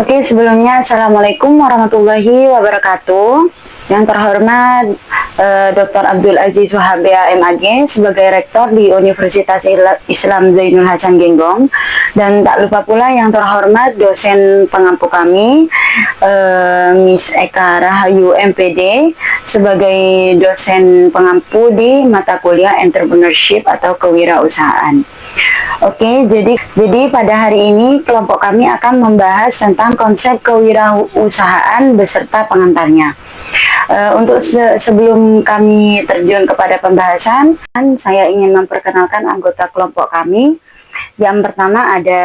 Oke, sebelumnya Assalamualaikum warahmatullahi wabarakatuh. Yang terhormat Dr. Abdul Aziz Wahabia MAG sebagai Rektor di Universitas Islam Zainul Hasan Genggong, dan tak lupa pula yang terhormat dosen pengampu kami Miss Eka Rahayu MPD sebagai dosen pengampu di mata kuliah Entrepreneurship atau Kewirausahaan. Oke, jadi pada hari ini kelompok kami akan membahas tentang konsep kewirausahaan beserta pengantarnya. Untuk sebelum kami terjun kepada pembahasan, saya ingin memperkenalkan anggota kelompok kami. Yang pertama ada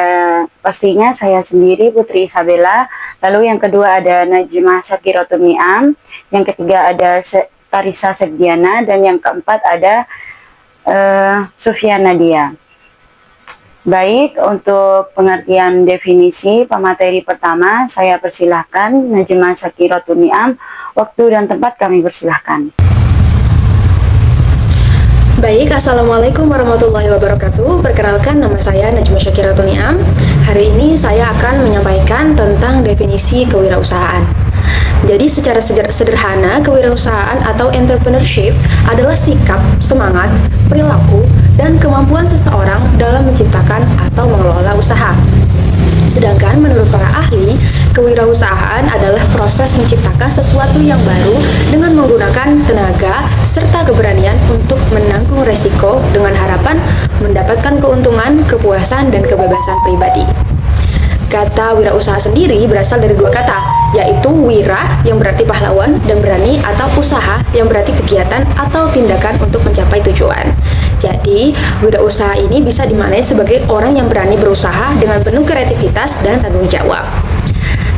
pastinya saya sendiri, Putri Isabella. Lalu yang kedua ada Najmah Syakiratul Niam. Yang ketiga ada Tarisa Sepdiana. Dan yang keempat ada Sufyan Nadia. Baik, untuk pengertian definisi pemateri pertama, saya persilahkan Najmah Syakiratul Niam. Waktu dan tempat kami persilahkan. Baik, Assalamualaikum warahmatullahi wabarakatuh. Perkenalkan, nama saya Najmah Syakiratul Niam. Hari ini saya akan menyampaikan tentang definisi kewirausahaan. Jadi secara sederhana, kewirausahaan atau entrepreneurship adalah sikap, semangat, perilaku, dan kemampuan seseorang dalam menciptakan atau mengelola usaha. Sedangkan menurut para ahli, kewirausahaan adalah proses menciptakan sesuatu yang baru dengan menggunakan tenaga serta keberanian untuk menanggung resiko dengan harapan mendapatkan keuntungan, kepuasan, dan kebebasan pribadi. Kata wirausaha sendiri berasal dari dua kata, yaitu wira yang berarti pahlawan dan berani atau usaha yang berarti kegiatan atau tindakan untuk mencapai tujuan. Jadi, wirausaha ini bisa dimaknai sebagai orang yang berani berusaha dengan penuh kreativitas dan tanggung jawab.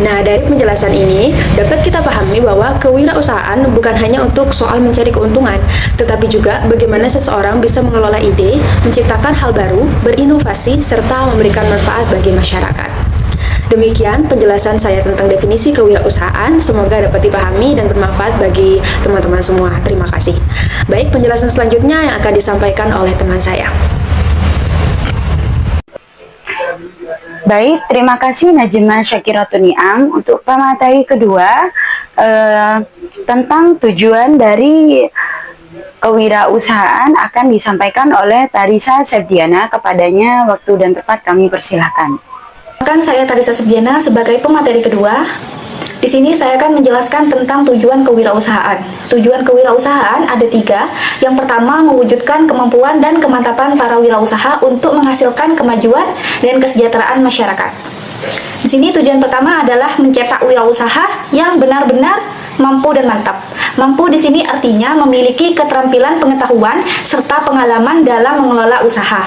Nah, dari penjelasan ini dapat kita pahami bahwa kewirausahaan bukan hanya untuk soal mencari keuntungan, tetapi juga bagaimana seseorang bisa mengelola ide, menciptakan hal baru, berinovasi, serta memberikan manfaat bagi masyarakat. Demikian penjelasan saya tentang definisi kewirausahaan, semoga dapat dipahami dan bermanfaat bagi teman-teman semua. Terima kasih. Baik, penjelasan selanjutnya yang akan disampaikan oleh teman saya. Baik, terima kasih Najmah Syakiratul Niam. Untuk pemateri kedua, tentang tujuan dari kewirausahaan akan disampaikan oleh Tarisa Sepdiana. Kepadanya waktu dan tempat kami persilahkan. Saya Tarisa Sepdiana sebagai pemateri kedua. Di sini saya akan menjelaskan tentang tujuan kewirausahaan. Tujuan kewirausahaan ada 3. Yang pertama, mewujudkan kemampuan dan kemantapan para wirausaha untuk menghasilkan kemajuan dan kesejahteraan masyarakat. Di sini tujuan pertama adalah mencetak wirausaha yang benar-benar mampu dan mantap. Mampu di sini artinya memiliki keterampilan, pengetahuan, serta pengalaman dalam mengelola usaha.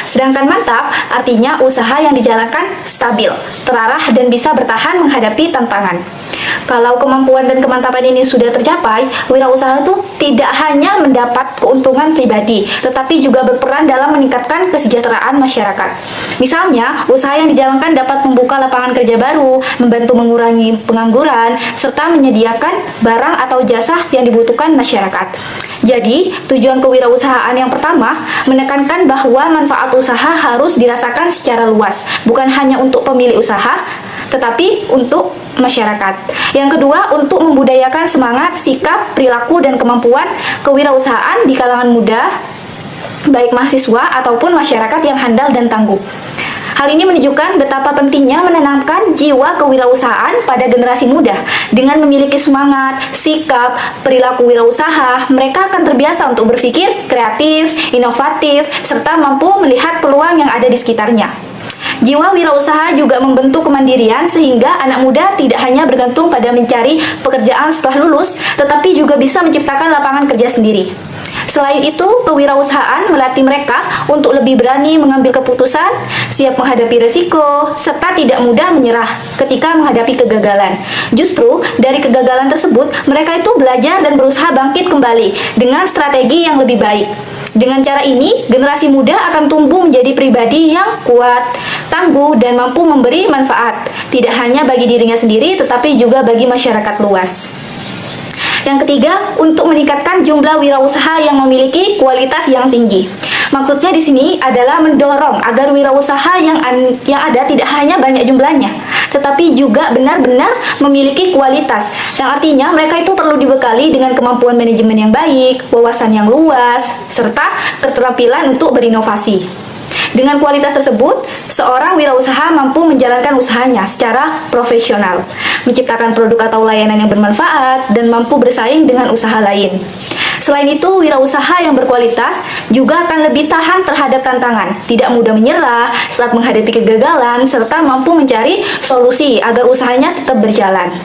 Sedangkan mantap artinya usaha yang dijalankan stabil, terarah, dan bisa bertahan menghadapi tantangan. Kalau kemampuan dan kemantapan ini sudah tercapai, wirausaha itu tidak hanya mendapat keuntungan pribadi, tetapi juga berperan dalam meningkatkan kesejahteraan masyarakat. Misalnya, usaha yang dijalankan dapat membuka lapangan kerja baru, membantu mengurangi pengangguran, serta menyediakan barang atau jasa yang dibutuhkan masyarakat. Jadi, tujuan kewirausahaan yang pertama menekankan bahwa manfaat usaha harus dirasakan secara luas, bukan hanya untuk pemilik usaha, tetapi untuk masyarakat. Yang kedua, untuk membudayakan semangat, sikap, perilaku, dan kemampuan kewirausahaan di kalangan muda, baik mahasiswa ataupun masyarakat yang handal dan tangguh. Hal ini menunjukkan betapa pentingnya menanamkan jiwa kewirausahaan pada generasi muda. Dengan memiliki semangat, sikap, perilaku wirausaha, mereka akan terbiasa untuk berpikir kreatif, inovatif, serta mampu melihat peluang yang ada di sekitarnya. Jiwa wirausaha juga membentuk kemandirian sehingga anak muda tidak hanya bergantung pada mencari pekerjaan setelah lulus, tetapi juga bisa menciptakan lapangan kerja sendiri. Selain itu, kewirausahaan melatih mereka untuk lebih berani mengambil keputusan, siap menghadapi resiko, serta tidak mudah menyerah ketika menghadapi kegagalan. Justru, dari kegagalan tersebut, mereka itu belajar dan berusaha bangkit kembali dengan strategi yang lebih baik. Dengan cara ini, generasi muda akan tumbuh menjadi pribadi yang kuat, tangguh, dan mampu memberi manfaat, tidak hanya bagi dirinya sendiri, tetapi juga bagi masyarakat luas. Yang ketiga, untuk meningkatkan jumlah wirausaha yang memiliki kualitas yang tinggi. Maksudnya di sini adalah mendorong agar wirausaha yang ada tidak hanya banyak jumlahnya, tetapi juga benar-benar memiliki kualitas. Yang artinya mereka itu perlu dibekali dengan kemampuan manajemen yang baik, wawasan yang luas, serta keterampilan untuk berinovasi. Dengan kualitas tersebut, seorang wirausaha mampu menjalankan usahanya secara profesional, menciptakan produk atau layanan yang bermanfaat, dan mampu bersaing dengan usaha lain. Selain itu, wirausaha yang berkualitas juga akan lebih tahan terhadap tantangan, tidak mudah menyerah saat menghadapi kegagalan, serta mampu mencari solusi agar usahanya tetap berjalan.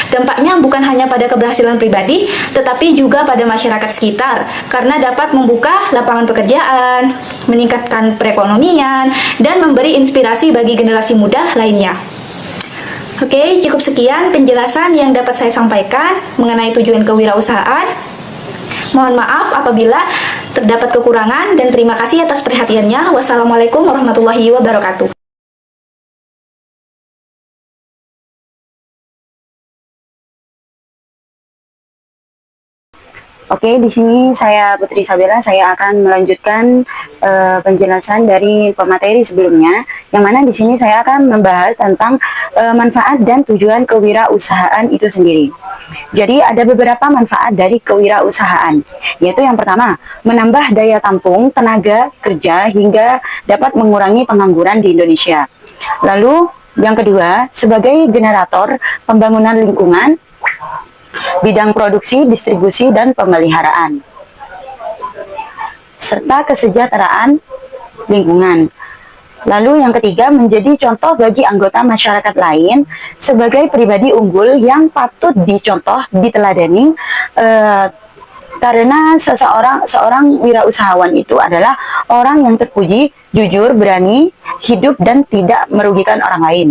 Dampaknya bukan hanya pada keberhasilan pribadi, tetapi juga pada masyarakat sekitar, karena dapat membuka lapangan pekerjaan, meningkatkan perekonomian, dan memberi inspirasi bagi generasi muda lainnya. Oke, cukup sekian penjelasan yang dapat saya sampaikan mengenai tujuan kewirausahaan. Mohon maaf apabila terdapat kekurangan, dan terima kasih atas perhatiannya. Wassalamualaikum warahmatullahi wabarakatuh. Oke, di sini saya Putri Sabila, saya akan melanjutkan penjelasan dari pemateri sebelumnya, yang mana di sini saya akan membahas tentang manfaat dan tujuan kewirausahaan itu sendiri. Jadi ada beberapa manfaat dari kewirausahaan, yaitu yang pertama, menambah daya tampung tenaga kerja hingga dapat mengurangi pengangguran di Indonesia. Lalu yang kedua, sebagai generator pembangunan lingkungan, bidang produksi, distribusi, dan pemeliharaan, serta kesejahteraan lingkungan. Lalu yang ketiga, menjadi contoh bagi anggota masyarakat lain sebagai pribadi unggul yang patut dicontoh, diteladani, karena seorang wirausahawan itu adalah orang yang terpuji, jujur, berani, hidup, dan tidak merugikan orang lain.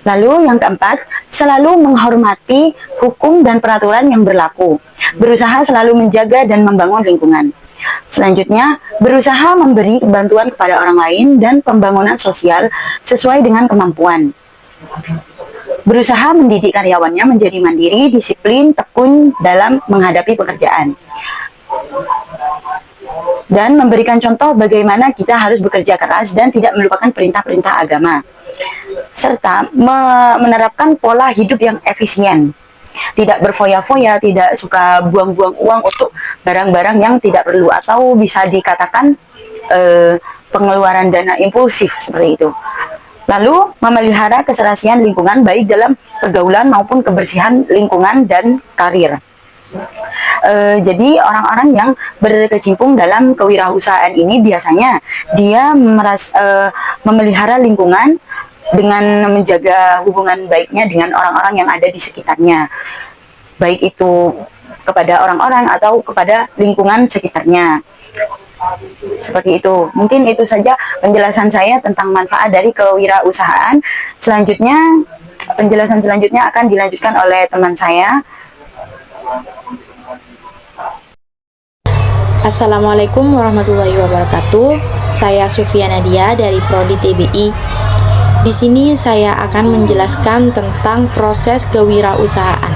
Lalu yang keempat, selalu menghormati hukum dan peraturan yang berlaku, berusaha selalu menjaga dan membangun lingkungan. Selanjutnya, berusaha memberi bantuan kepada orang lain dan pembangunan sosial sesuai dengan kemampuan. Berusaha mendidik karyawannya menjadi mandiri, disiplin, tekun dalam menghadapi pekerjaan. Dan memberikan contoh bagaimana kita harus bekerja keras dan tidak melupakan perintah-perintah agama. Serta menerapkan pola hidup yang efisien, tidak berfoya-foya, tidak suka buang-buang uang untuk barang-barang yang tidak perlu, atau bisa dikatakan pengeluaran dana impulsif seperti itu. Lalu memelihara keserasian lingkungan baik dalam pergaulan maupun kebersihan lingkungan dan karir. Jadi orang-orang yang berkecimpung dalam kewirausahaan ini biasanya dia memelihara lingkungan dengan menjaga hubungan baiknya dengan orang-orang yang ada di sekitarnya, baik itu kepada orang-orang atau kepada lingkungan sekitarnya. Seperti itu. Mungkin itu saja penjelasan saya tentang manfaat dari kewirausahaan. Selanjutnya, penjelasan selanjutnya akan dilanjutkan oleh teman saya. Assalamualaikum warahmatullahi wabarakatuh. Saya Sufia Nadia dari Prodi TBI. Di sini saya akan menjelaskan tentang proses kewirausahaan.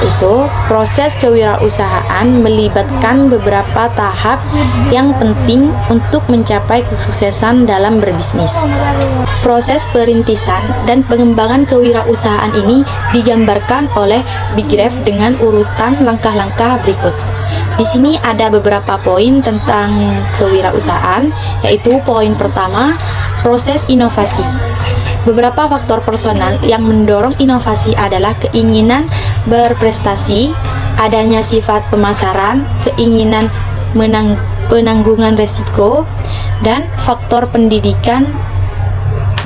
Itu proses kewirausahaan melibatkan beberapa tahap yang penting untuk mencapai kesuksesan dalam berbisnis. Proses perintisan dan pengembangan kewirausahaan ini digambarkan oleh Big Graph dengan urutan langkah-langkah berikut. Di sini ada beberapa poin tentang kewirausahaan, yaitu poin pertama, proses inovasi. Beberapa faktor personal yang mendorong inovasi adalah keinginan berprestasi, adanya sifat pemasaran, keinginan penanggungan resiko, dan faktor pendidikan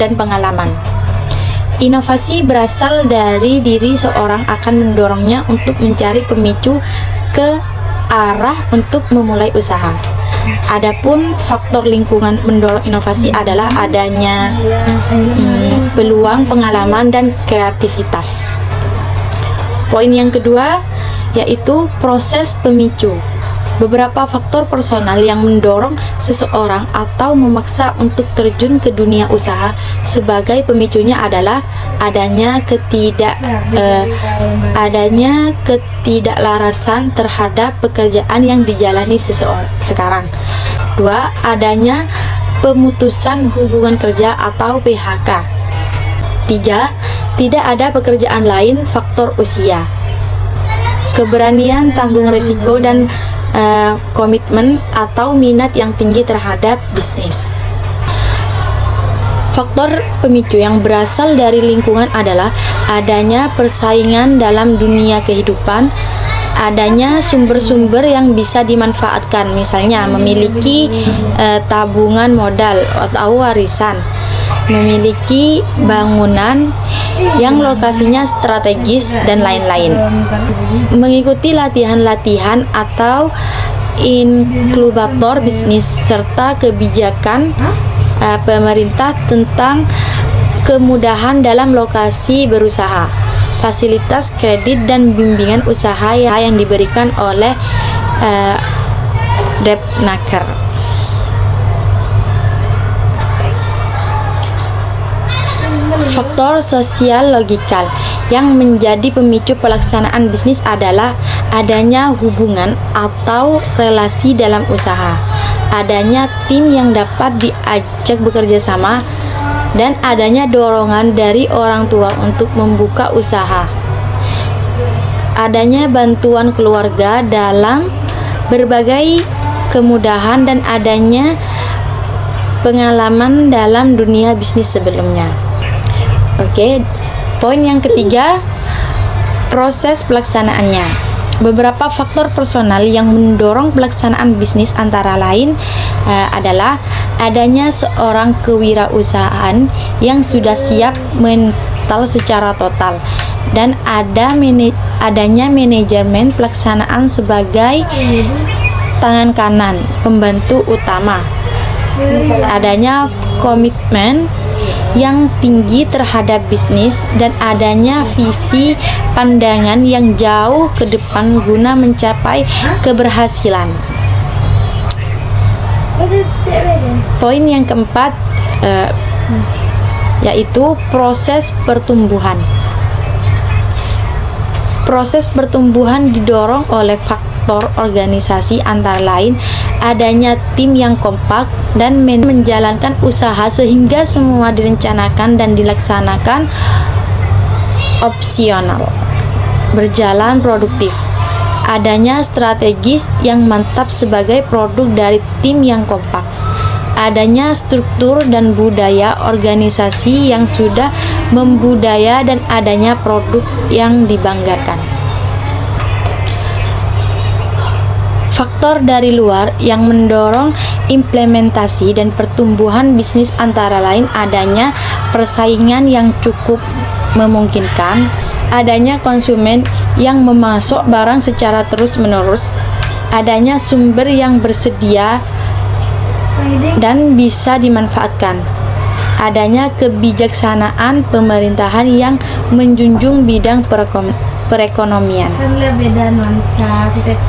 dan pengalaman. Inovasi berasal dari diri seorang akan mendorongnya untuk mencari pemicu ke arah untuk memulai usaha. Adapun faktor lingkungan mendorong inovasi adalah adanya peluang, pengalaman, dan kreativitas. Poin yang kedua yaitu proses pemicu. Beberapa faktor personal yang mendorong seseorang atau memaksa untuk terjun ke dunia usaha, sebagai pemicunya adalah adanya ketidaklarasan terhadap pekerjaan yang dijalani sekarang. 2. Adanya pemutusan hubungan kerja atau PHK. Tiga, tidak ada pekerjaan lain. Faktor usia, keberanian tanggung risiko, dan komitmen atau minat yang tinggi terhadap bisnis. Faktor pemicu yang berasal dari lingkungan adalah adanya persaingan dalam dunia kehidupan, adanya sumber-sumber yang bisa dimanfaatkan, misalnya memiliki tabungan modal atau warisan, memiliki bangunan yang lokasinya strategis, dan lain-lain. Mengikuti latihan-latihan atau inkubator bisnis serta kebijakan pemerintah tentang kemudahan dalam lokasi berusaha, fasilitas kredit, dan bimbingan usaha yang diberikan oleh Depnaker. Faktor sosial logikal yang menjadi pemicu pelaksanaan bisnis adalah adanya hubungan atau relasi dalam usaha, adanya tim yang dapat diajak bekerja sama, dan adanya dorongan dari orang tua untuk membuka usaha, adanya bantuan keluarga dalam berbagai kemudahan, dan adanya pengalaman dalam dunia bisnis sebelumnya. Oke, poin yang ketiga, proses pelaksanaannya. Beberapa faktor personal yang mendorong pelaksanaan bisnis antara lain adalah adanya seorang kewirausahaan yang sudah siap mental secara total, dan adanya manajemen pelaksanaan sebagai tangan kanan, pembantu utama, adanya komitmen yang tinggi terhadap bisnis, dan adanya visi pandangan yang jauh ke depan guna mencapai keberhasilan. Poin yang keempat yaitu proses pertumbuhan. Proses pertumbuhan didorong oleh faktor organisasi, antara lain adanya tim yang kompak dan menjalankan usaha sehingga semua direncanakan dan dilaksanakan opsional, berjalan produktif. Adanya strategis yang mantap sebagai produk dari tim yang kompak. Adanya struktur dan budaya organisasi yang sudah membudaya, dan adanya produk yang dibanggakan. Faktor dari luar yang mendorong implementasi dan pertumbuhan bisnis antara lain adanya persaingan yang cukup memungkinkan, adanya konsumen yang memasok barang secara terus-menerus, adanya sumber yang bersedia dan bisa dimanfaatkan, adanya kebijaksanaan pemerintahan yang menjunjung bidang perekonomian.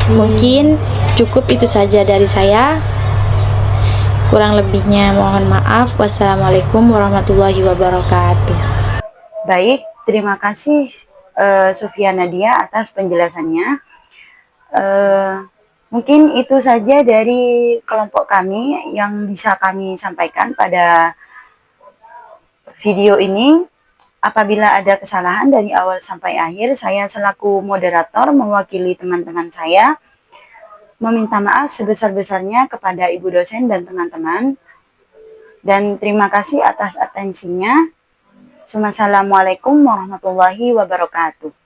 Mungkin cukup itu saja dari saya. Kurang lebihnya mohon maaf. Wassalamualaikum warahmatullahi wabarakatuh. Baik, terima kasih Sofia Nadia atas penjelasannya. Mungkin itu saja dari kelompok kami yang bisa kami sampaikan pada video ini. Apabila ada kesalahan dari awal sampai akhir, saya selaku moderator mewakili teman-teman saya meminta maaf sebesar-besarnya kepada ibu dosen dan teman-teman. Dan terima kasih atas atensinya. Wassalamualaikum warahmatullahi wabarakatuh.